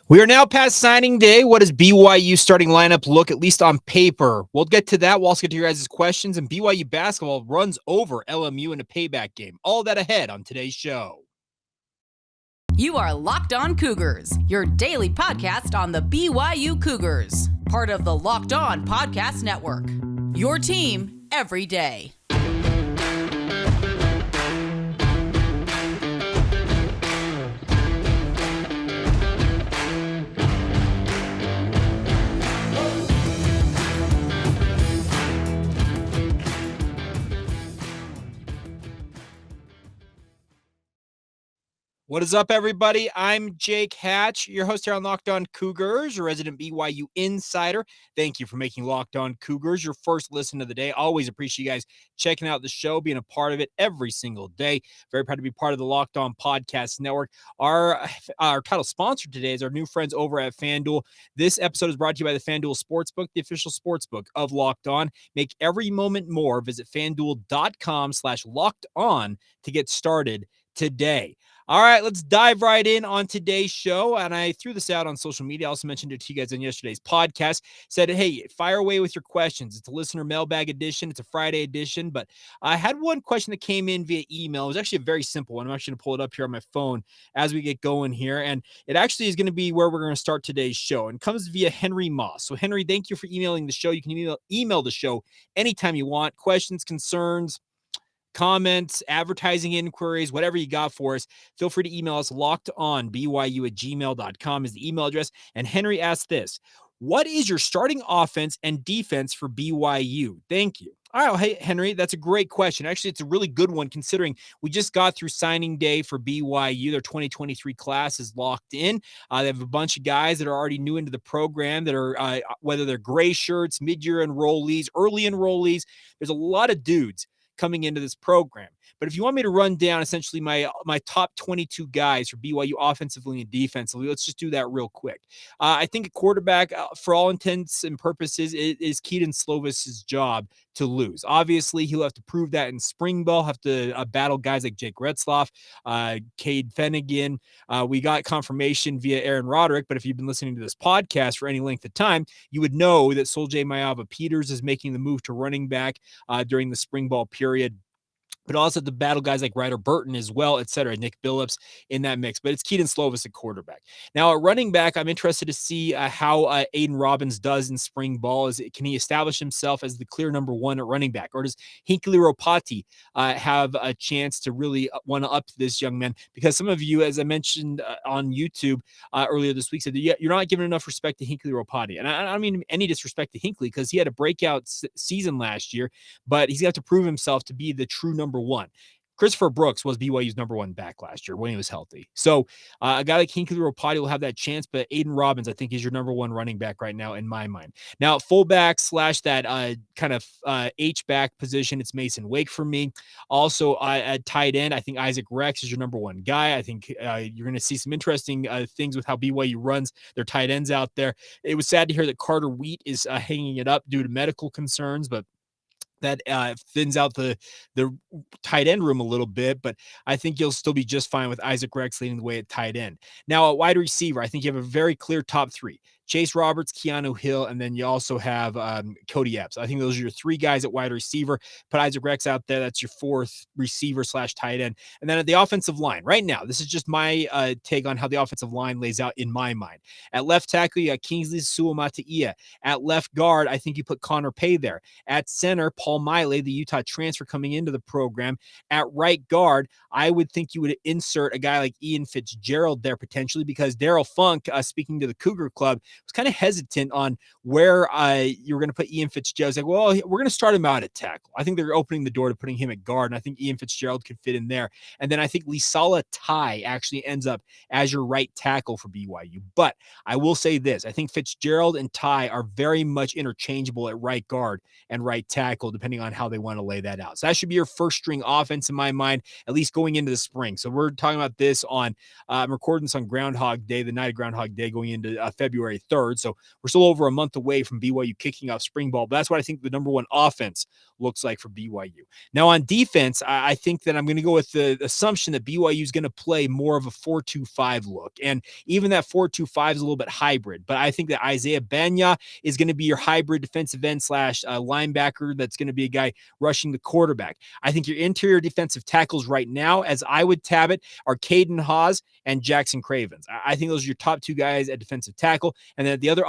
We are now past signing day. What does BYU starting lineup look, at least on paper? We'll get to that. We'll also get to your guys' questions. And BYU basketball runs over LMU in a payback game. All that ahead on today's show. You are Locked On Cougars, your daily podcast on the BYU Cougars, part of the Locked On Podcast Network. Your team every day. What is up, everybody? I'm Jake Hatch, your host here on Locked On Cougars, your resident BYU insider. Thank you for making Locked On Cougars your first listen of the day. Always appreciate you guys checking out the show, being a part of it every single day. Very proud to be part of the Locked On Podcast Network. Our title sponsor today is our new friends over at FanDuel. This episode is brought to you by the FanDuel Sportsbook, the official sportsbook of Locked On. Make every moment more. Visit FanDuel.com/LockedOn to get started today. All right, let's dive right in on today's show. And I threw this out on social media. I also mentioned it to you guys in yesterday's podcast. Said, hey, fire away with your questions. It's a listener mailbag edition. It's a Friday edition. But I had one question that came in via email. It was actually a very simple one. I'm actually going to pull it up here on my phone as we get going here. And it actually is going to be where we're going to start today's show. And it comes via Henry Moss. So, Henry, thank you for emailing the show. You can email the show anytime you want. Questions, concerns, comments, advertising inquiries, whatever you got for us, feel free to email us. lockedonbyu@gmail.com is the email address. And Henry asked this: what is your starting offense and defense for BYU? Thank you. All right, well, hey, Henry, that's a great question. Actually, it's a really good one considering we just got through signing day for BYU. Their 2023 class is locked in. They have a bunch of guys that are already new into the program that are, whether they're gray shirts, mid-year enrollees, early enrollees. There's a lot of dudes coming into this program. But if you want me to run down essentially my top 22 guys for BYU offensively and defensively, let's just do that real quick. I think a quarterback, for all intents and purposes, it is Keaton Slovis's job to lose. Obviously, he'll have to prove that in spring ball, have to battle guys like Jake Retzloff, Cade Fennigan. We got confirmation via Aaron Roderick, but if you've been listening to this podcast for any length of time, you would know that Soljay Mayava-Peters is making the move to running back during the spring ball period. But also the battle guys like Ryder Burton as well, et cetera, Nick Billups in that mix. But it's Keaton Slovis at quarterback. Now, at running back, I'm interested to see how Aiden Robbins does in spring ball. Can he establish himself as the clear number one at running back? Or does Hinckley Ropati have a chance to really want to up this young man? Because some of you, as I mentioned on YouTube earlier this week, said that you're not giving enough respect to Hinckley Ropati. And I don't mean any disrespect to Hinckley because he had a breakout season last year, but he's got to prove himself to be the true number one. Christopher Brooks was BYU's number one back last year when he was healthy. So a guy like Hinckley Ropati will have that chance, but Aiden Robbins, I think, is your number one running back right now in my mind. Now, fullback / that kind of H-back position, it's Mason Wake for me. Also, at tight end, I think Isaac Rex is your number one guy. I think you're going to see some interesting things with how BYU runs their tight ends out there. It was sad to hear that Carter Wheat is hanging it up due to medical concerns, but that thins out the tight end room a little bit, but I think you'll still be just fine with Isaac Rex leading the way at tight end. Now, at wide receiver, I think you have a very clear top three: Chase Roberts, Keanu Hill, and then you also have Cody Epps. I think those are your three guys at wide receiver. Put Isaac Rex out there. That's your fourth receiver / tight end. And then at the offensive line, right now, this is just my take on how the offensive line lays out in my mind. At left tackle, you got Kingsley Suamataia. At left guard, I think you put Connor Pay there. At center, Paul Miley, the Utah transfer coming into the program. At right guard, I would think you would insert a guy like Ian Fitzgerald there potentially, because Daryl Funk, speaking to the Cougar Club, was kind of hesitant on where you were going to put Ian Fitzgerald. It's like, well, we're going to start him out at tackle. I think they're opening the door to putting him at guard, and I think Ian Fitzgerald could fit in there. And then I think Lisala Tai actually ends up as your right tackle for BYU. But I will say this: I think Fitzgerald and Tai are very much interchangeable at right guard and right tackle, depending on how they want to lay that out. So that should be your first string offense in my mind, at least going into the spring. So we're talking about this on, I'm recording this on Groundhog Day, the night of Groundhog Day, going into February 3rd. So we're still over a month away from BYU kicking off spring ball. But that's what I think the number one offense looks like for BYU. Now on defense, I think that I'm going to go with the assumption that BYU is going to play more of a 4-2-5 look. And even that 4-2-5 is a little bit hybrid, but I think that Isaiah Banya is going to be your hybrid defensive end slash linebacker. That's going to be a guy rushing the quarterback. I think your interior defensive tackles right now, as I would tab it, are Caden Haas and Jackson Cravens. I think those are your top two guys at defensive tackle. And then at the other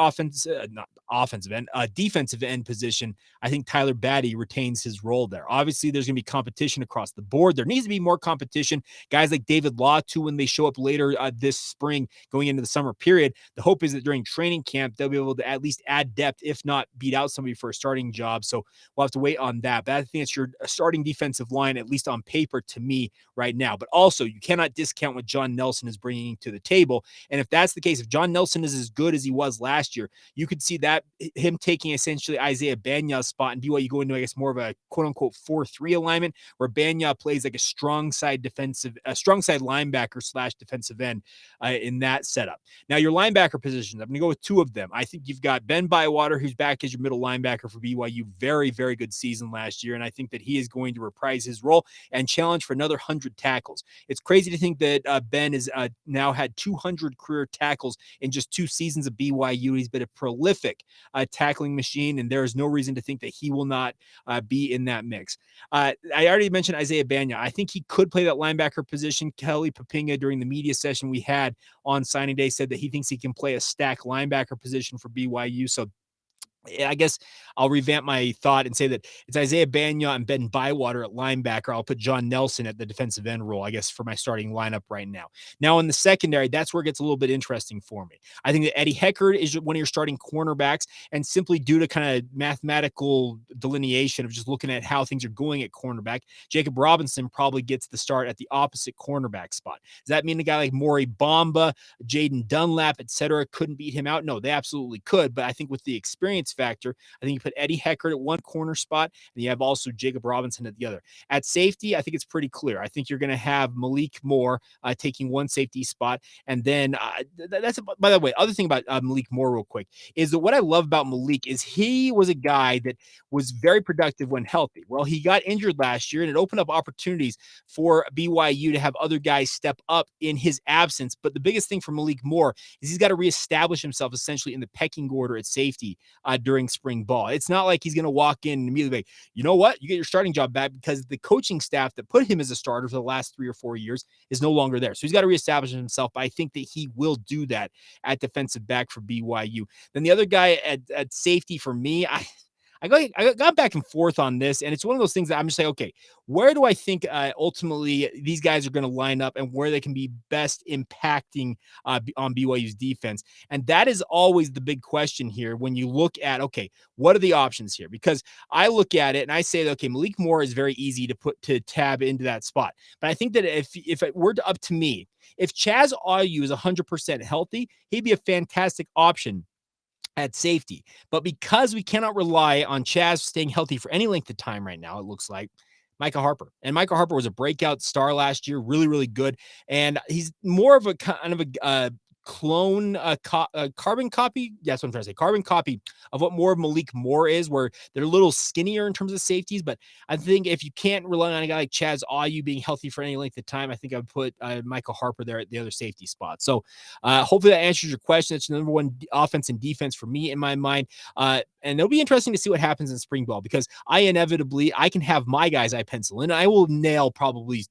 defensive end position, I think Tyler Batty retains his role there. Obviously, there's going to be competition across the board. There needs to be more competition. Guys like David Law, too, when they show up later this spring going into the summer period, the hope is that during training camp, they'll be able to at least add depth, if not beat out somebody for a starting job. So we'll have to wait on that. But I think it's your starting defensive line, at least on paper to me right now. But also, you cannot discount what John Nelson is bringing to the table. And if that's the case, if John Nelson is as good as he was last year, you could see that him taking essentially Isaiah Banya's spot and BYU going to, I guess, more of a quote-unquote 4-3 alignment where Banya plays like a strong side linebacker slash defensive end in that setup. Now, your linebacker positions, I'm going to go with two of them. I think you've got Ben Bywater, who's back as your middle linebacker for BYU. Very, very good season last year, and I think that he is going to reprise his role and challenge for another 100 tackles. It's crazy to think that Ben has now had 200 career tackles in just 2 seasons of BYU. He's been a prolific tackling machine, and there is no reason to think that he will not be in that mix. I already mentioned Isaiah Banya. I think he could play that linebacker position. Kelly Papinga, during the media session we had on signing day, said that he thinks he can play a stack linebacker position for BYU. So I guess I'll revamp my thought and say that it's Isaiah Banya and Ben Bywater at linebacker. I'll put John Nelson at the defensive end role, I guess, for my starting lineup right now. Now, in the secondary, that's where it gets a little bit interesting for me. I think that Eddie Heckard is one of your starting cornerbacks, and simply due to kind of mathematical delineation of just looking at how things are going at cornerback, Jacob Robinson probably gets the start at the opposite cornerback spot. Does that mean a guy like Maury Bamba, Jaden Dunlap, etc., couldn't beat him out? No, they absolutely could, but I think with the experience factor, I think you put Eddie Heckard at one corner spot, and you have also Jacob Robinson at the other. At safety, I think it's pretty clear. I think you're going to have Malik Moore taking one safety spot, and then that's, by the way, other thing about Malik Moore real quick is that what I love about Malik is he was a guy that was very productive when healthy. Well, he got injured last year, and it opened up opportunities for BYU to have other guys step up in his absence. But the biggest thing for Malik Moore is he's got to reestablish himself essentially in the pecking order at safety during spring ball. It's not like he's going to walk in and immediately be, you know what, you get your starting job back, because the coaching staff that put him as a starter for the last 3 or 4 years is no longer there. So he's got to reestablish himself. But I think that he will do that at defensive back for BYU. Then the other guy at safety for me, I got back and forth on this, and it's one of those things that I'm just like, okay, where do I think ultimately these guys are going to line up and where they can be best impacting on BYU's defense? And that is always the big question here when you look at, okay, what are the options here? Because I look at it and I say, that, okay, Malik Moore is very easy to tab into that spot. But I think that if it were up to me, if Chaz Ayu is 100% healthy, he'd be a fantastic option at safety. But because we cannot rely on Chaz staying healthy for any length of time right now, it looks like Micah Harper. And Micah Harper was a breakout star last year, really, really good. And he's more of a kind of a clone, carbon copy. That's what I'm trying to say. Carbon copy of what more of Malik Moore is, where they're a little skinnier in terms of safeties. But I think if you can't rely on a guy like Chaz Ayu being healthy for any length of time, I think I would put Michael Harper there at the other safety spot. So hopefully that answers your question. It's the number one offense and defense for me in my mind. And it'll be interesting to see what happens in spring ball, because I can have my guys I pencil in. I will nail probably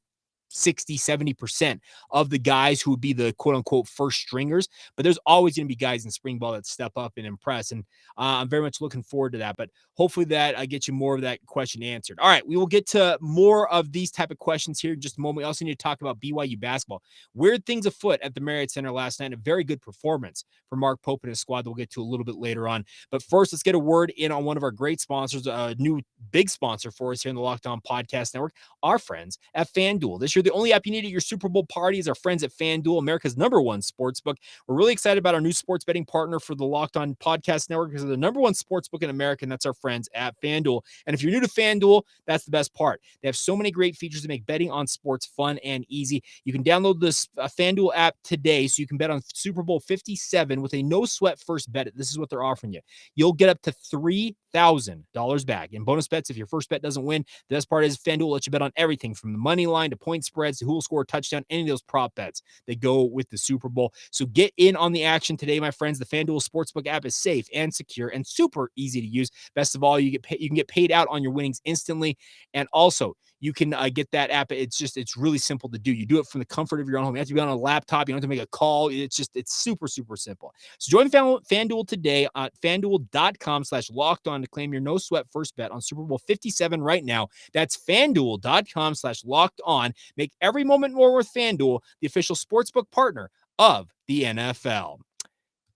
60-70% of the guys who would be the quote unquote first stringers, but there's always going to be guys in spring ball that step up and impress. And I'm very much looking forward to that, but hopefully that I get you more of that question answered. All right. We will get to more of these type of questions here in just a moment. We also need to talk about BYU basketball. Weird things afoot at the Marriott Center last night. A very good performance for Mark Pope and his squad that we'll get to a little bit later on. But first, let's get a word in on one of our great sponsors, a new big sponsor for us here in the Locked On Podcast Network, our friends at FanDuel. This year, the only app you need at your Super Bowl party is our friends at FanDuel, America's #1 sportsbook. We're really excited about our new sports betting partner for the Locked On Podcast Network, because they're the #1 sportsbook in America, and that's our friends at FanDuel. And if you're new to FanDuel, that's the best part. They have so many great features to make betting on sports fun and easy. You can download this FanDuel app today so you can bet on Super Bowl 57 with a no-sweat first bet. This is what they're offering you. You'll get up to $3,000 $1,000 back in bonus bets if your first bet doesn't win. The best part is FanDuel lets you bet on everything from the money line to point spreads to who will score a touchdown, any of those prop bets that go with the Super Bowl. So get in on the action today, my friends. The FanDuel Sportsbook app is safe and secure and super easy to use. Best of all, you can get paid out on your winnings instantly. And also, you can get that app. It's really simple to do. You do it from the comfort of your own home. You have to be on a laptop. You don't have to make a call. It's super, super simple. So join FanDuel today at FanDuel.com/lockedon to claim your no sweat first bet on Super Bowl 57 right now. That's FanDuel.com/lockedon. Make every moment more with FanDuel, the official sportsbook partner of the NFL.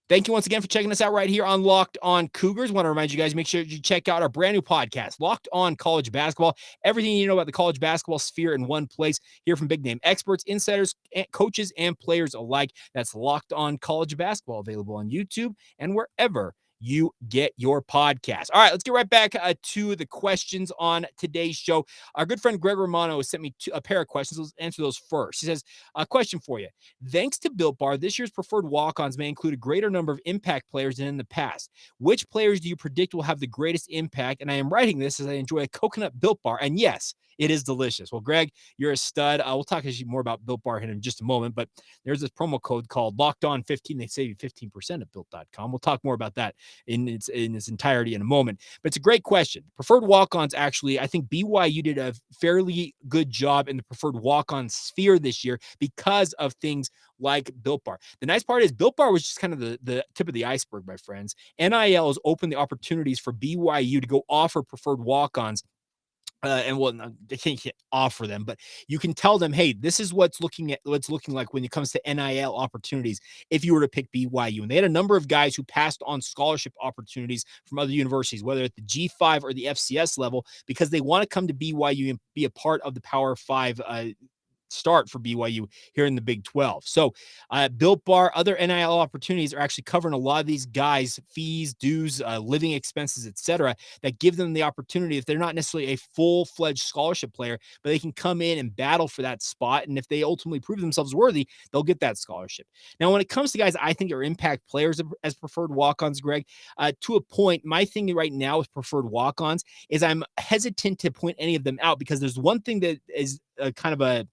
Thank you once again for checking us out right here on Locked On Cougars. I want to remind you guys, make sure you check out our brand new podcast, Locked On College Basketball. Everything you know about the college basketball sphere in one place. Hear from big name experts, insiders, coaches, and players alike. That's Locked On College Basketball, available on YouTube and wherever you get your podcast. All right, let's get right back to the questions on today's show. Our good friend Greg Romano sent me a pair of questions. Let's answer those first. He says, a question for you. Thanks to Built Bar, this year's preferred walk-ons may include a greater number of impact players than in the past. Which players do you predict will have the greatest impact? And I am writing this as I enjoy a coconut Built Bar. And yes, it is delicious. Well, Greg, you're a stud. We'll talk more about Built Bar in just a moment, but there's this promo code called LOCKEDON15. They save you 15% at Built.com. We'll talk more about that in its entirety in a moment. But it's a great question. Preferred walk-ons, actually, I think BYU did a fairly good job in the preferred walk-on sphere this year because of things like Built Bar. The nice part is Built Bar was just kind of the tip of the iceberg, my friends. NIL has opened the opportunities for BYU to go offer preferred walk-ons. They can't offer them, but you can tell them, hey, this is what's looking like when it comes to NIL opportunities if you were to pick BYU. And they had a number of guys who passed on scholarship opportunities from other universities, whether at the G5 or the FCS level, because they want to come to BYU and be a part of the Power 5 start for BYU here in the Big 12. So Built Bar, other NIL opportunities are actually covering a lot of these guys' fees, dues, living expenses, etc., that give them the opportunity, if they're not necessarily a full-fledged scholarship player, but they can come in and battle for that spot. And if they ultimately prove themselves worthy, they'll get that scholarship. Now, when it comes to guys I think are impact players as preferred walk-ons, Greg, to a point, my thing right now with preferred walk-ons is I'm hesitant to point any of them out because there's one thing that is kind of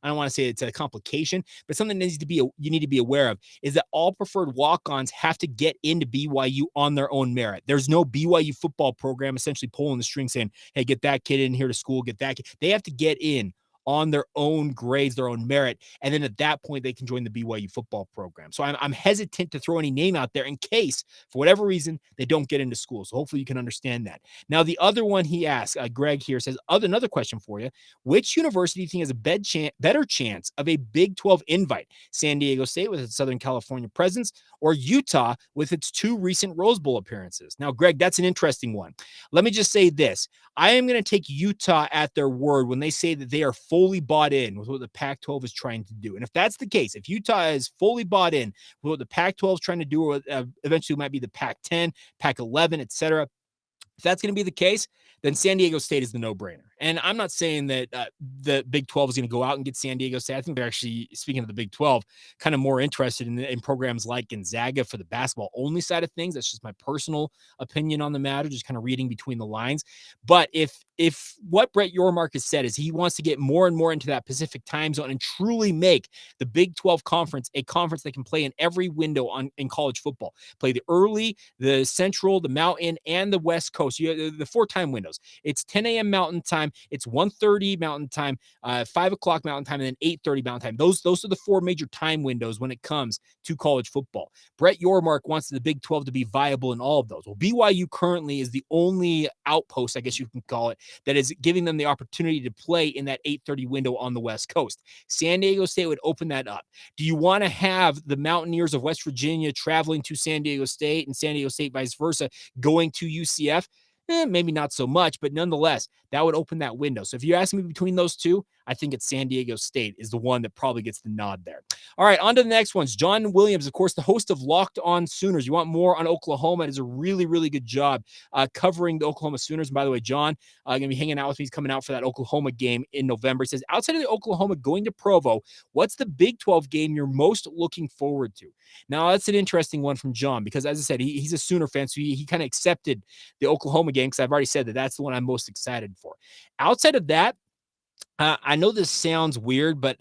I don't want to say it's a complication, but something that you need to be aware of is that all preferred walk-ons have to get into BYU on their own merit. There's no BYU football program essentially pulling the string saying, hey, get that kid in here to school, get that kid. They have to get in on their own grades, their own merit. And then at that point, they can join the BYU football program. So I'm hesitant to throw any name out there in case, for whatever reason, they don't get into school. So hopefully you can understand that. Now, the other one he asked, Greg here says, another question for you. Which university do you think has a better chance of a Big 12 invite? San Diego State with its Southern California presence or Utah with its 2 recent Rose Bowl appearances? Now, Greg, that's an interesting one. Let me just say this. I am going to take Utah at their word when they say that they are fully bought in with what the Pac-12 is trying to do. And if that's the case, if Utah is fully bought in with what the Pac-12 is trying to do, or eventually might be the Pac-10, Pac-11, etc., if that's going to be the case, then San Diego State is the no-brainer. And I'm not saying that the Big 12 is going to go out and get San Diego State. I think they're actually, speaking of the Big 12, kind of more interested in programs like Gonzaga for the basketball-only side of things. That's just my personal opinion on the matter, just kind of reading between the lines. But if what Brett Yormark has said is he wants to get more and more into that Pacific time zone and truly make the Big 12 conference a conference that can play in every window in college football, play the early, the central, the mountain, and the West Coast. You have the 4 time windows. It's 10 a.m. Mountain Time. It's 1:30 Mountain Time, 5 o'clock Mountain Time, and then 8:30 Mountain Time. Those are the 4 major time windows when it comes to college football. Brett Yormark wants the Big 12 to be viable in all of those. Well, BYU currently is the only outpost, I guess you can call it, that is giving them the opportunity to play in that 8:30 window on the West Coast. San Diego State would open that up. Do you want to have the Mountaineers of West Virginia traveling to San Diego State and San Diego State vice versa going to UCF? Maybe not so much, but nonetheless, that would open that window. So if you ask me between those two, I think it's San Diego State is the one that probably gets the nod there. All right, on to the next ones. John Williams, of course, the host of Locked On Sooners. You want more on Oklahoma? It is a really, really good job covering the Oklahoma Sooners. And by the way, John going to be hanging out with me. He's coming out for that Oklahoma game in November. He says, outside of the Oklahoma going to Provo, what's the Big 12 game you're most looking forward to? Now, that's an interesting one from John because, as I said, he's a Sooner fan, so he kind of accepted the Oklahoma game because I've already said that that's the one I'm most excited for. Outside of that, I know this sounds weird, but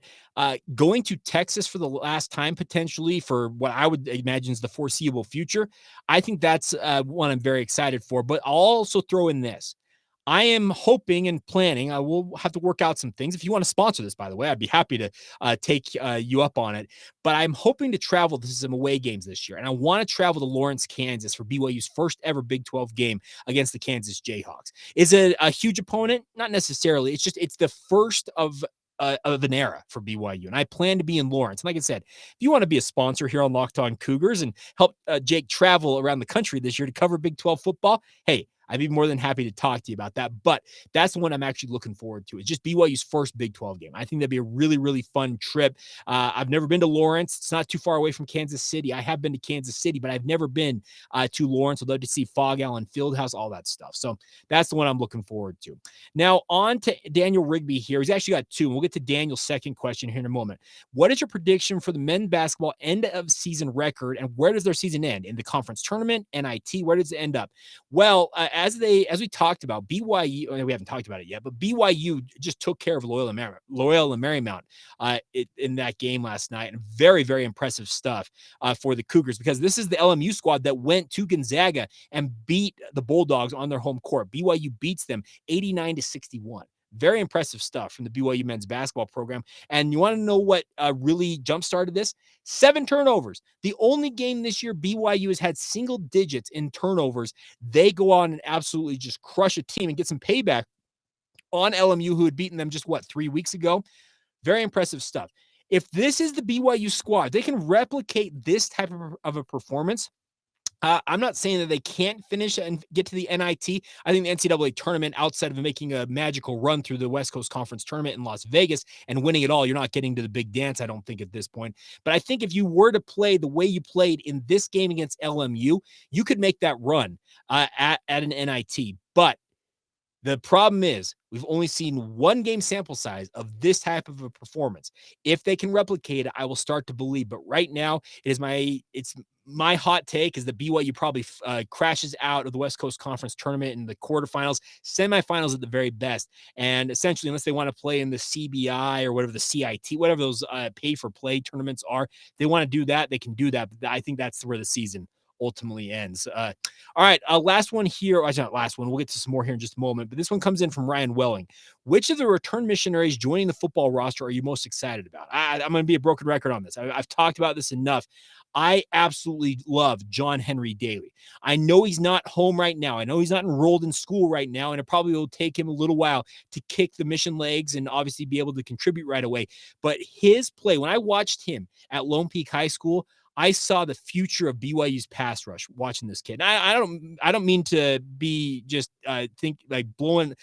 going to Texas for the last time, potentially for what I would imagine is the foreseeable future, I think that's one I'm very excited for. But I'll also throw in this. I am hoping and planning. I will have to work out some things. If you want to sponsor this, by the way, I'd be happy to take you up on it. But I'm hoping to travel to some away games this year. And I want to travel to Lawrence, Kansas for BYU's first ever Big 12 game against the Kansas Jayhawks. Is it a huge opponent? Not necessarily. It's the first of an era for BYU. And I plan to be in Lawrence. And like I said, if you want to be a sponsor here on Locked On Cougars and help Jake travel around the country this year to cover Big 12 football, hey, I'd be more than happy to talk to you about that. But that's the one I'm actually looking forward to. It's just BYU's first Big 12 game. I think that'd be a really, really fun trip. I've never been to Lawrence. It's not too far away from Kansas City. I have been to Kansas City, but I've never been to Lawrence. I'd love to see Fog Allen Fieldhouse, all that stuff. So that's the one I'm looking forward to. Now, on to Daniel Rigby here. He's actually got two. And we'll get to Daniel's second question here in a moment. What is your prediction for the men's basketball end of season record, and where does their season end? In the conference tournament, NIT, where does it end up? Well, as we talked about, BYU, we haven't talked about it yet, but BYU just took care of Loyola Marymount in that game last night, and very, very impressive stuff for the Cougars, because this is the LMU squad that went to Gonzaga and beat the Bulldogs on their home court. BYU beats them 89-61. Very impressive stuff from the BYU men's basketball program. And you want to know what really jump-started this? 7 turnovers. The only game this year BYU has had single digits in turnovers. They go on and absolutely just crush a team and get some payback on LMU, who had beaten them just, 3 weeks ago? Very impressive stuff. If this is the BYU squad, they can replicate this type of a performance. I'm not saying that they can't finish and get to the NIT. I think the NCAA tournament, outside of making a magical run through the West Coast Conference tournament in Las Vegas and winning it all, you're not getting to the big dance, I don't think, at this point. But I think if you were to play the way you played in this game against LMU, you could make that run at an NIT. But the problem is we've only seen one game sample size of this type of a performance. If they can replicate it, I will start to believe. But right now, it's my hot take is that BYU probably crashes out of the West Coast Conference tournament in the quarterfinals, semifinals at the very best. And essentially, unless they want to play in the CBI or whatever, the CIT, whatever those pay-for-play tournaments are, they want to do that, they can do that. But I think that's where the season ultimately ends. All right, last one here. Not last one. We'll get to some more here in just a moment. But this one comes in from Ryan Welling. Which of the return missionaries joining the football roster are you most excited about? I'm going to be a broken record on this. I've talked about this enough. I absolutely love John Henry Daly. I know he's not home right now. I know he's not enrolled in school right now, and it probably will take him a little while to kick the mission legs and obviously be able to contribute right away. But his play, when I watched him at Lone Peak High School, I saw the future of BYU's pass rush watching this kid. And I don't mean to be just think like blowing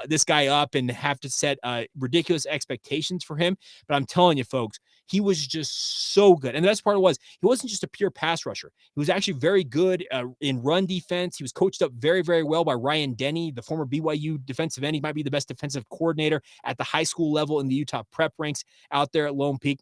this guy up and have to set ridiculous expectations for him. But I'm telling you, folks, he was just so good. And the best part was he wasn't just a pure pass rusher. He was actually very good in run defense. He was coached up very, very well by Ryan Denny, the former BYU defensive end. He might be the best defensive coordinator at the high school level in the Utah prep ranks out there at Lone Peak.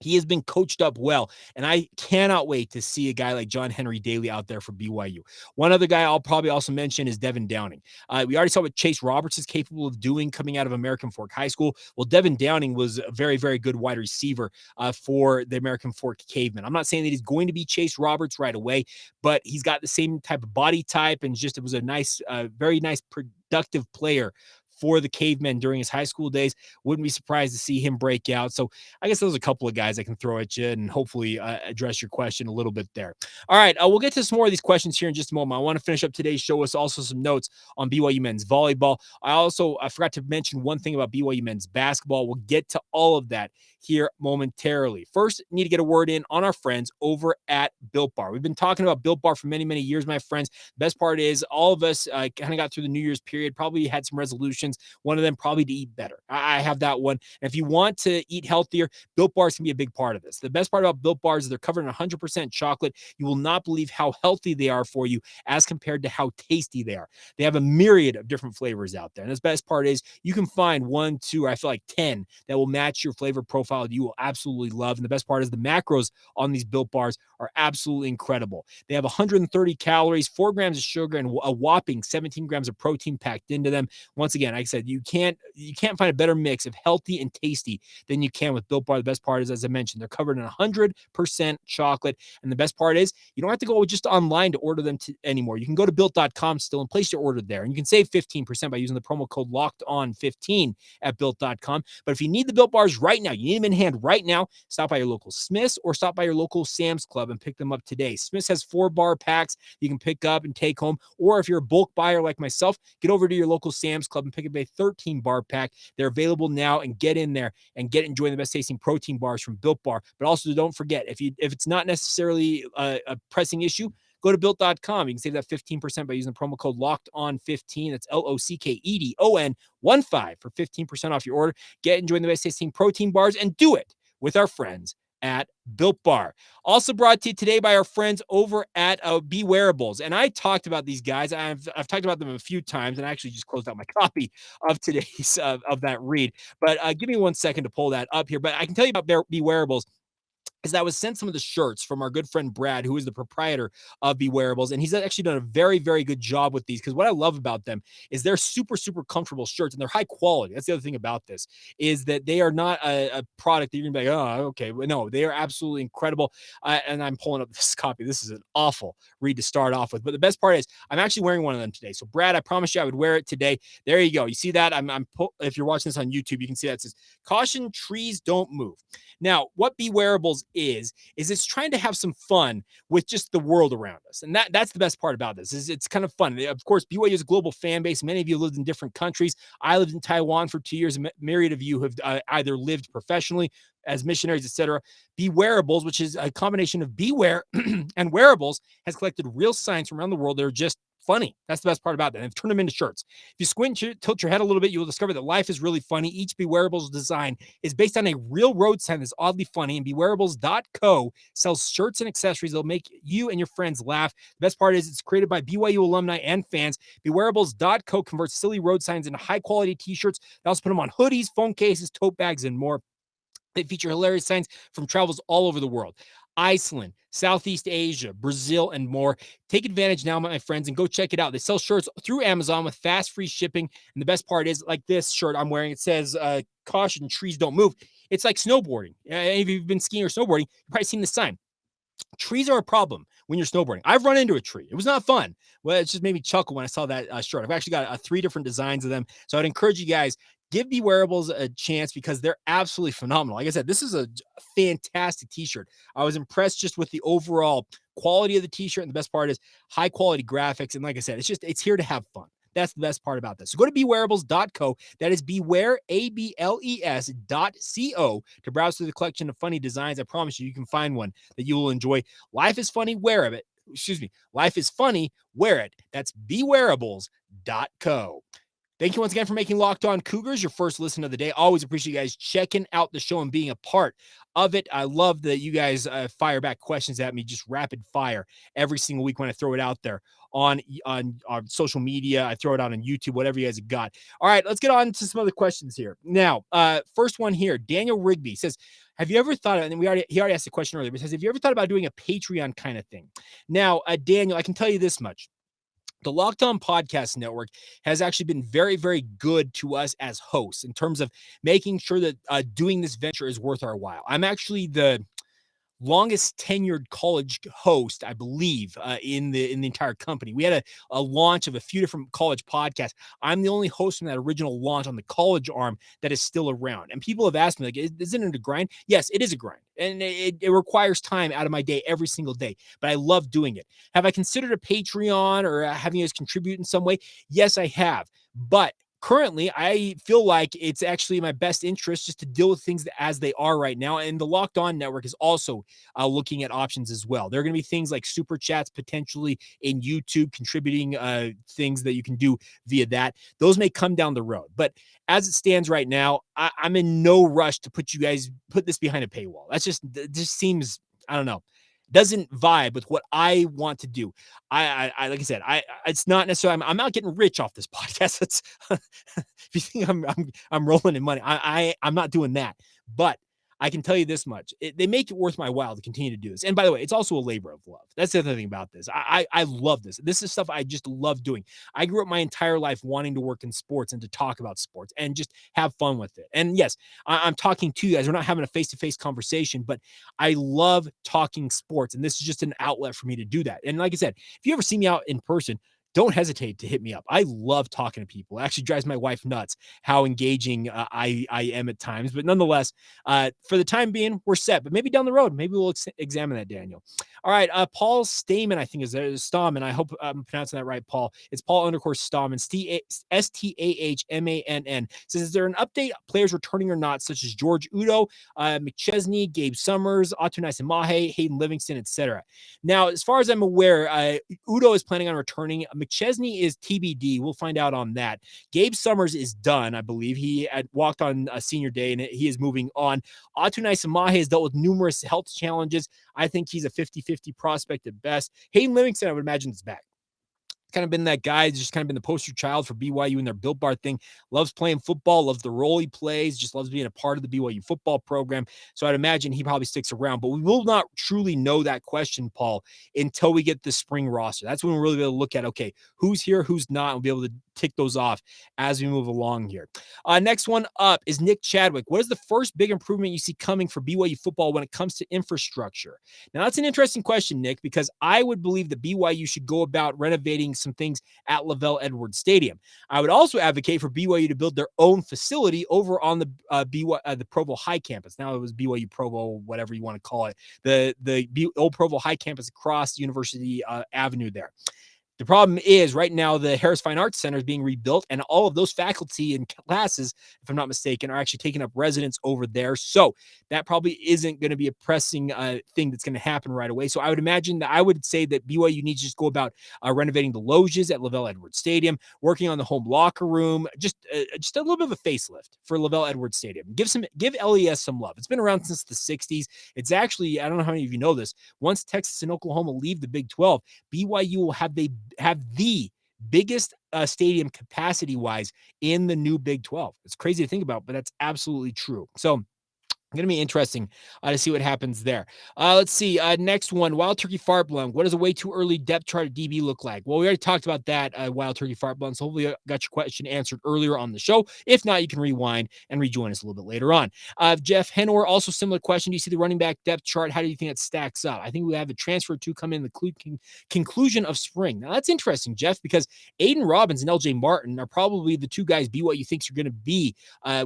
He has been coached up well, and I cannot wait to see a guy like John Henry Daly out there for BYU. One other guy I'll probably also mention is Devin Downing. We already saw what Chase Roberts is capable of doing coming out of American Fork High School. Well, Devin Downing was a very, very good wide receiver for the American Fork Cavemen. I'm not saying that he's going to be Chase Roberts right away, but he's got the same type of body type, and just it was a nice, very nice, productive player for the Cavemen during his high school days. Wouldn't be surprised to see him break out. So I guess those are a couple of guys I can throw at you and hopefully address your question a little bit there. All right, we'll get to some more of these questions here in just a moment. I want to finish up today's show with also some notes on BYU men's volleyball. I forgot to mention one thing about BYU men's basketball. We'll get to all of that here momentarily. First, need to get a word in on our friends over at Built Bar. We've been talking about Built Bar for many, many years, my friends. Best part is all of us kind of got through the New Year's period, probably had some resolutions. One of them probably to eat better. I have that one. And if you want to eat healthier, Built Bars can be a big part of this. The best part about Built Bars is they're covered in 100% chocolate. You will not believe how healthy they are for you as compared to how tasty they are. They have a myriad of different flavors out there. And the best part is you can find 1, 2, or I feel like 10 that will match your flavor profile that you will absolutely love. And the best part is the macros on these Built Bars are absolutely incredible. They have 130 calories, 4 grams of sugar, and a whopping 17 grams of protein packed into them. Once again, like I said, you can't find a better mix of healthy and tasty than you can with Built Bar. The best part is, as I mentioned, they're covered in 100% chocolate. And the best part is you don't have to go just online to order them anymore. You can go to built.com still and place your order there. And you can save 15% by using the promo code LOCKEDON15 at built.com. But if you need the Built Bars right now, you need them in hand right now, stop by your local Smith's or stop by your local Sam's Club and pick them up today. Smith's has 4-bar packs you can pick up and take home. Or if you're a bulk buyer like myself, get over to your local Sam's Club and pick up a 13-bar pack. They're available now, and get in there and get enjoying the best tasting protein bars from Built Bar. But also don't forget, if it's not necessarily a pressing issue, go to built.com. You can save that 15% by using the promo code LOCKEDON15. That's LOCKEDON15 for 15% off your order. Get enjoying the best tasting protein bars and do it with our friends at Built Bar. Also brought to you today by our friends over at Be Wearables. And I talked about these guys. I've talked about them a few times, and I actually just closed out my copy of today's of that read. But give me 1 second to pull that up here. But I can tell you about Be Wearables is that I was sent some of the shirts from our good friend Brad, who is the proprietor of Be Wearables, and he's actually done a very, very good job with these, because what I love about them is they're super, super comfortable shirts, and they're high quality. That's the other thing about this, is that they are not a product that you're gonna be like, oh, okay. Well, no, they are absolutely incredible. And I'm pulling up this copy. This is an awful read to start off with, but the best part is I'm actually wearing one of them today. So Brad, I promised you I would wear it today. There you go. You see that? If you're watching this on YouTube, you can see that it says, "Caution, trees don't move." Now, what Be Wearables is it's trying to have some fun with just the world around us. And that's the best part about this, is it's kind of fun. Of course, BYU is a global fan base. Many of you lived in different countries. I lived in Taiwan for 2 years. A myriad of you have either lived professionally as missionaries, etc. Be Wearables, which is a combination of beware and wearables, has collected real signs from around the world that are just funny. That's the best part about that. And they've turned them into shirts. If you squint, tilt your head a little bit, you will discover that life is really funny. Each Be Wearables design is based on a real road sign that's oddly funny. And BeWearables.co sells shirts and accessories that'll make you and your friends laugh. The best part is it's created by BYU alumni and fans. BeWearables.co converts silly road signs into high-quality t-shirts. They also put them on hoodies, phone cases, tote bags, and more. They feature hilarious signs from travels all over the world. Iceland, Southeast Asia, Brazil, and more. Take advantage now, my friends, and go check it out. They sell shirts through Amazon with fast, free shipping. And the best part is, like this shirt I'm wearing, it says, "Caution, trees don't move." It's like snowboarding. If you've been skiing or snowboarding, you've probably seen the sign. Trees are a problem when you're snowboarding. I've run into a tree. It was not fun. Well, it just made me chuckle when I saw that shirt. I've actually got 3 different designs of them. So I'd encourage you guys, give Be Wearables a chance, because they're absolutely phenomenal. Like I said, this is a fantastic t-shirt. I was impressed just with the overall quality of the t-shirt. And the best part is high quality graphics. And like I said, it's here to have fun. That's the best part about this. So go to BeWearables.co. That is beware, ABLES.co, to browse through the collection of funny designs. I promise you can find one that you will enjoy. Life is funny, wear it. Life is funny, wear it. That's BeWearables.co. Thank you once again for making Locked On Cougars your first listen of the day. Always appreciate you guys checking out the show and being a part of it. I love that you guys fire back questions at me, just rapid fire every single week when I throw it out there on social media. I throw it out on YouTube, whatever you guys have got. All right, let's get on to some other questions here. Now, first one here, Daniel Rigby says, have you ever thought, and he already asked the question earlier, but says, have you ever thought about doing a Patreon kind of thing? Now, Daniel, I can tell you this much. The Locked On Podcast Network has actually been very, very good to us as hosts in terms of making sure that doing this venture is worth our while. I'm actually the longest tenured college host, I believe, in the entire company. We had a launch of a few different college podcasts. I'm the only host from that original launch on the college arm that is still around. And people have asked me, like, isn't it a grind? Yes, it is a grind. And it requires time out of my day every single day, but I love doing it. Have I considered a Patreon or having us contribute in some way? Yes, I have. But currently, I feel like it's actually in my best interest just to deal with things as they are right now. And the Locked On Network is also looking at options as well. There are going to be things like super chats potentially in YouTube, contributing things that you can do via that. Those may come down the road. But as it stands right now, I'm in no rush to put this behind a paywall. It just seems, I don't know, doesn't vibe with what I want to do. I like I said, it's not necessarily, I'm not getting rich off this podcast. It's if you think I'm rolling in money, I'm not doing that. But I can tell you this much: they make it worth my while to continue to do this. And by the way, it's also a labor of love. That's the other thing about this. I love this. This is stuff I just love doing. I grew up my entire life wanting to work in sports and to talk about sports and just have fun with it. And yes, I'm talking to you guys. We're not having a face-to-face conversation, but I love talking sports, and this is just an outlet for me to do that. And like I said, if you ever see me out in person, don't hesitate to hit me up. I love talking to people. It actually drives my wife nuts how engaging I am at times. But nonetheless, for the time being, we're set. But maybe down the road, maybe we'll examine that, Daniel. All right. Paul Stamen, I think is there. Stamen. I hope I'm pronouncing that right, Paul. It's Paul _ Stamen, Stahmann. Says, is there an update, players returning or not, such as George Udo, McChesney, Gabe Summers, Atunai Samahe, Hayden Livingston, etc.? Now, as far as I'm aware, Udo is planning on returning. McChesney is TBD. We'll find out on that. Gabe Summers is done, I believe. He had walked on a senior day, and he is moving on. Atunai Samahe has dealt with numerous health challenges. I think he's a 50-50 prospect at best. Hayden Livingston, I would imagine, is back. Kind of been that guy, just kind of been the poster child for BYU and their Built Bar thing. Loves playing football, loves the role he plays, just loves being a part of the BYU football program. So I'd imagine he probably sticks around, but we will not truly know that question, Paul, until we get the spring roster. That's when we'll really be able to look at, okay, who's here, who's not, and we'll be able to tick those off as we move along here. Next one up is Nick Chadwick. What is the first big improvement you see coming for BYU football when it comes to infrastructure? Now, that's an interesting question, Nick, because I would believe that BYU should go about renovating some things at Lavelle Edwards Stadium. I would also advocate for BYU to build their own facility over on the Provo High campus. Now it was BYU Provo, whatever you want to call it, the old Provo High campus across University Avenue there. The problem is right now the Harris Fine Arts Center is being rebuilt, and all of those faculty and classes, if I'm not mistaken, are actually taking up residence over there. So that probably isn't going to be a pressing thing that's going to happen right away. So I would imagine that I would say that BYU needs to just go about renovating the loges at Lavelle Edwards Stadium, working on the home locker room, just a little bit of a facelift for Lavelle Edwards Stadium. Give LES some love. It's been around since the 60s. It's actually, I don't know how many of you know this, once Texas and Oklahoma leave the Big 12, BYU will have the biggest stadium capacity wise in the new Big 12. It's crazy to think about, but that's absolutely true. So going to be interesting to see what happens there. Let's see. Next one, Wild Turkey Fart Blunt. What does a way too early depth chart at DB look like? Well, we already talked about that, Wild Turkey Fart Blunt. So hopefully you got your question answered earlier on the show. If not, you can rewind and rejoin us a little bit later on. Jeff Henor, also similar question. Do you see the running back depth chart? How do you think it stacks up? I think we have a transfer to come in the conclusion of spring. Now, that's interesting, Jeff, because Aiden Robbins and LJ Martin are probably the two guys BYU thinks are going to be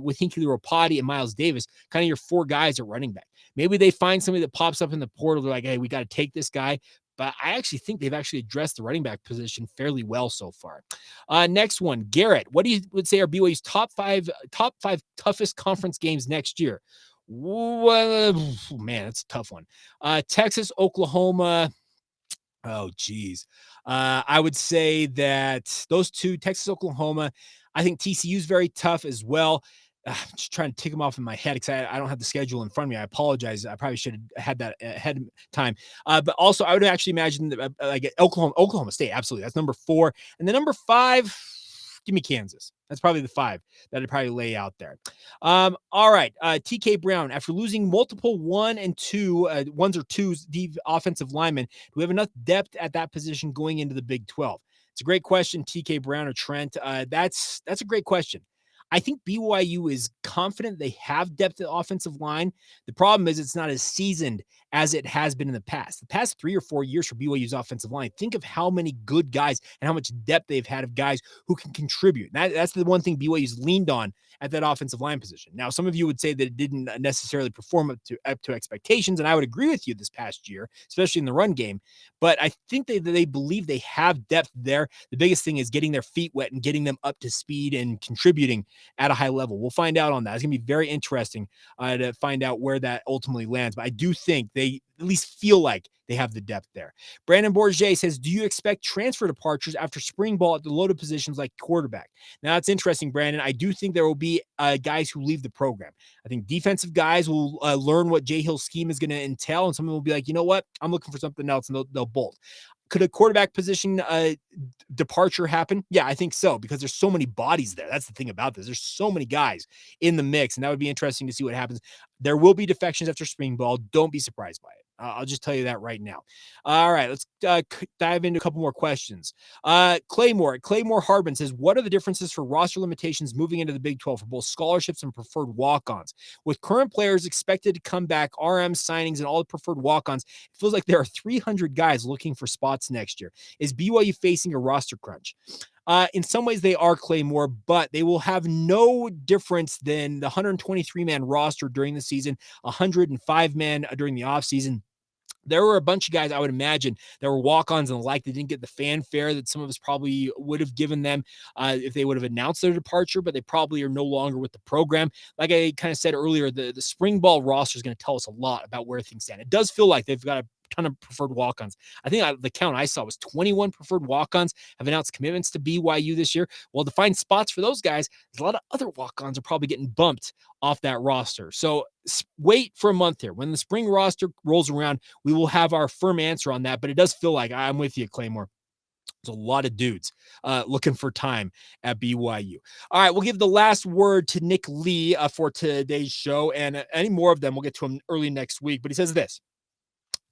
with Hinckley Ropati and Miles Davis, kind of your 4 guys at running back. Maybe they find somebody that pops up in the portal. They're like, hey, we got to take this guy. But I actually think they've actually addressed the running back position fairly well so far. Next one, Garrett. What do you would say are BYU's top five toughest conference games next year? Well, man, that's a tough one. Texas, Oklahoma. Oh, geez. I would say that those two, Texas, Oklahoma. I think TCU is very tough as well. I'm just trying to tick them off in my head because I don't have the schedule in front of me. I apologize. I probably should have had that ahead of time. But also, I would actually imagine that like Oklahoma State. Absolutely. That's number 4. And the number 5, give me Kansas. That's probably the 5 that I'd probably lay out there. All right. TK Brown, after losing multiple 1 and 2, ones or twos, the offensive linemen, do we have enough depth at that position going into the Big 12? It's a great question, TK Brown or Trent. That's a great question. I think BYU is confident they have depth at offensive line. The problem is it's not as seasoned as it has been in the past. The past 3 or 4 years for BYU's offensive line, think of how many good guys and how much depth they've had of guys who can contribute. That's the one thing BYU's leaned on at that offensive line position. Now, some of you would say that it didn't necessarily perform up to expectations, and I would agree with you this past year, especially in the run game. But I think they believe they have depth there. The biggest thing is getting their feet wet and getting them up to speed and contributing at a high level. We'll find out on that. It's going to be very interesting to find out where that ultimately lands. But I do think they at least feel like they have the depth there. Brandon Bourget says, do you expect transfer departures after spring ball at the loaded positions like quarterback? Now, that's interesting, Brandon. I do think there will be guys who leave the program. I think defensive guys will learn what Jay Hill's scheme is going to entail, and some of them will be like, you know what? I'm looking for something else, and they'll bolt. Could a quarterback position departure happen? Yeah, I think so, because there's so many bodies there. That's the thing about this. There's so many guys in the mix, and that would be interesting to see what happens. There will be defections after spring ball. Don't be surprised by it. I'll just tell you that right now. All right, let's dive into a couple more questions. Claymore Harbin says, what are the differences for roster limitations moving into the Big 12 for both scholarships and preferred walk-ons? With current players expected to come back, RM signings, and all the preferred walk-ons, it feels like there are 300 guys looking for spots next year. Is BYU facing a roster crunch? In some ways they are, Claymore, but they will have no difference than the 123-man roster during the season, 105-man during the offseason. There were a bunch of guys, I would imagine, that were walk-ons and the like that didn't get the fanfare that some of us probably would have given them if they would have announced their departure, but they probably are no longer with the program. Like I kind of said earlier, the spring ball roster is going to tell us a lot about where things stand. It does feel like they've got a ton of preferred walk-ons. I think the count I saw was 21 preferred walk-ons have announced commitments to BYU this year. Well, to find spots for those guys, there's a lot of other walk-ons are probably getting bumped off that roster. So wait for a month here. When the spring roster rolls around, we will have our firm answer on that, but it does feel like I'm with you, Claymore. There's a lot of dudes looking for time at BYU. All right, we'll give the last word to Nick Lee for today's show, and any more of them, we'll get to him early next week. But he says this: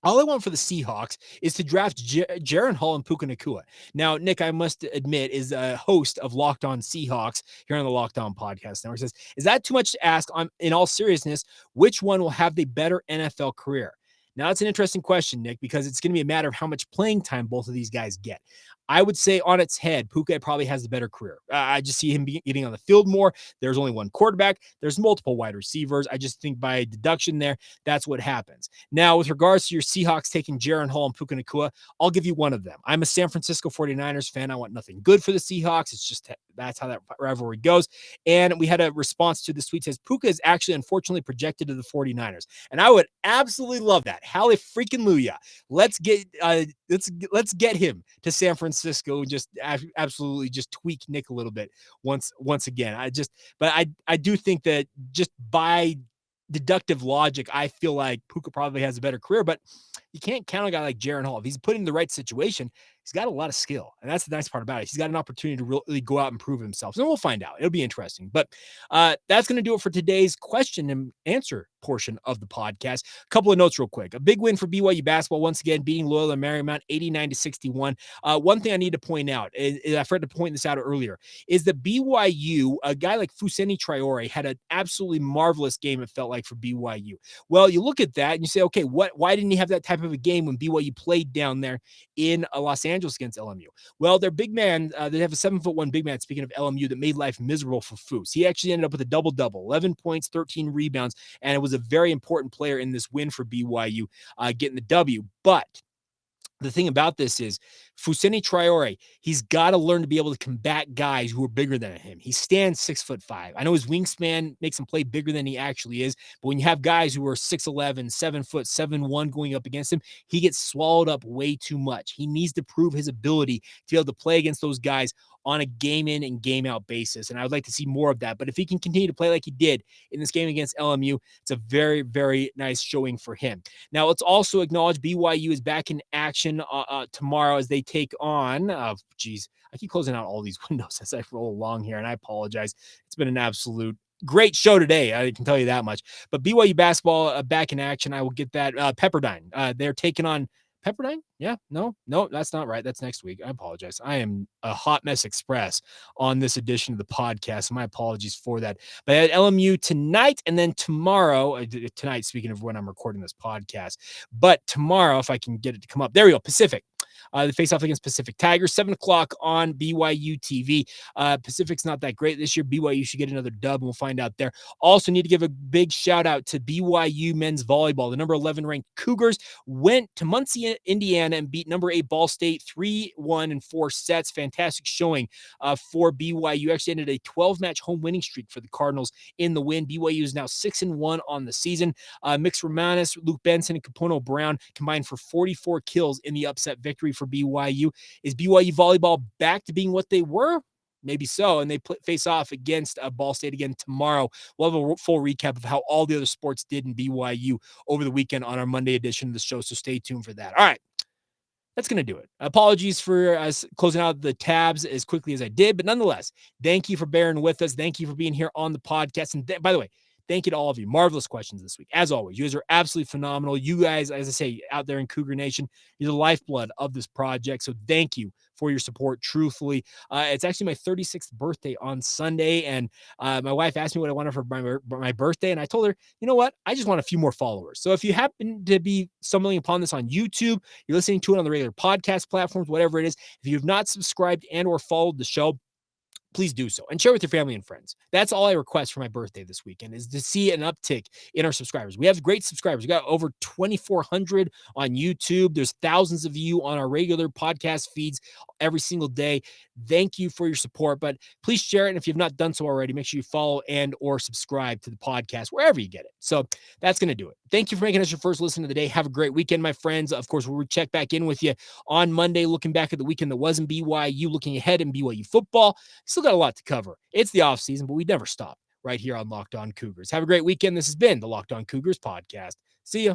all I want for the Seahawks is to draft Jaron Hall and Puka Nacua. Now, Nick, I must admit, is a host of Locked On Seahawks here on the Locked On Podcast Network. Says, is that too much to ask? In all seriousness, which one will have the better NFL career? Now, that's an interesting question, Nick, because it's going to be a matter of how much playing time both of these guys get. I would say on its head, Puka probably has the better career. I just see him getting on the field more. There's only one quarterback. There's multiple wide receivers. I just think by deduction there, that's what happens. Now, with regards to your Seahawks taking Jaron Hall and Puka Nacua, I'll give you one of them. I'm a San Francisco 49ers fan. I want nothing good for the Seahawks. It's just that's how that rivalry goes. And we had a response to this tweet that says, Puka is actually unfortunately projected to the 49ers. And I would absolutely love that. Hallelujah. Let's get him to San Francisco and just absolutely just tweak Nick a little bit once again. I do think that just by deductive logic, I feel like Puka probably has a better career, but you can't count on a guy like Jaron Hall. If he's put in the right situation, he's got a lot of skill. And that's the nice part about it. He's got an opportunity to really go out and prove himself. So we'll find out. It'll be interesting. But that's going to do it for today's question and answer portion of the podcast. A couple of notes real quick. A big win for BYU basketball, once again, beating Loyola Marymount 89-61. One thing I need to point out, is I forgot to point this out earlier, is that BYU, a guy like Fousseyni Traore, had an absolutely marvelous game, it felt like, for BYU. Well, you look at that and you say, okay, why didn't he have that type of a game when BYU played down there in Los Angeles against LMU? Well, their big man, they have a 7'1" big man, speaking of LMU, that made life miserable for Foose. He actually ended up with a double-double, 11 points, 13 rebounds, and it was a very important player in this win for BYU, getting the W. But the thing about this is Fousseyni Traore, he's got to learn to be able to combat guys who are bigger than him. He stands 6'5". I know his wingspan makes him play bigger than he actually is, but when you have guys who are 6'11", 7 foot, 7'1" going up against him, he gets swallowed up way too much. He needs to prove his ability to be able to play against those guys on a game in and game out basis. And I would like to see more of that. But if he can continue to play like he did in this game against LMU, it's a very, very nice showing for him. Now, let's also acknowledge BYU is back in action tomorrow as they take on, I keep closing out all these windows as I roll along here, and I apologize. It's been an absolute great show today, I can tell you that much. But BYU basketball back in action. I will get that. Pepperdine, they're taking on Pepperdine? Yeah, no, that's not right. That's next week. I apologize. I am a hot mess express on this edition of the podcast. My apologies for that. But at LMU tonight and then tomorrow, tonight, speaking of when I'm recording this podcast, but tomorrow, if I can get it to come up, there we go, Pacific. The face-off against Pacific Tigers, 7 o'clock on BYU TV. Pacific's not that great this year. BYU should get another dub, and we'll find out there. Also need to give a big shout-out to BYU men's volleyball. The number 11 ranked Cougars went to Muncie, Indiana, and beat number 8 Ball State 3-1 in 4 sets. Fantastic showing for BYU. Actually ended a 12-match home winning streak for the Cardinals in the win. BYU is now 6-1 on the season. Mix Romanis, Luke Benson, and Capono Brown combined for 44 kills in the upset victory for BYU. Is BYU volleyball back to being what they were? Maybe so. And they face off against Ball State again tomorrow. We'll have a full recap of how all the other sports did in BYU over the weekend on our Monday edition of the show. So stay tuned for that. All right. That's going to do it. Apologies for us closing out the tabs as quickly as I did, but nonetheless, thank you for bearing with us. Thank you for being here on the podcast. And by the way, thank you to all of you. Marvelous questions this week. As always, you guys are absolutely phenomenal. You guys, as I say, out there in Cougar Nation, you're the lifeblood of this project. So thank you for your support, truthfully. It's actually my 36th birthday on Sunday, and my wife asked me what I wanted for my birthday, and I told her, you know what? I just want a few more followers. So if you happen to be stumbling upon this on YouTube, you're listening to it on the regular podcast platforms, whatever it is, if you have not subscribed and or followed the show, please do so and share with your family and friends. That's all I request for my birthday this weekend, is to see an uptick in our subscribers. We have great subscribers. We got over 2,400 on YouTube. There's thousands of you on our regular podcast feeds every single day. Thank you for your support, but please share it. And if you've not done so already, make sure you follow and or subscribe to the podcast wherever you get it. So that's going to do it. Thank you for making us your first listen of the day. Have a great weekend, my friends. Of course, we'll check back in with you on Monday, looking back at the weekend that was in BYU, looking ahead in BYU football. Still got a lot to cover. It's the off season, but we never stop right here on Locked On Cougars. Have a great weekend. This has been the Locked On Cougars podcast. See ya.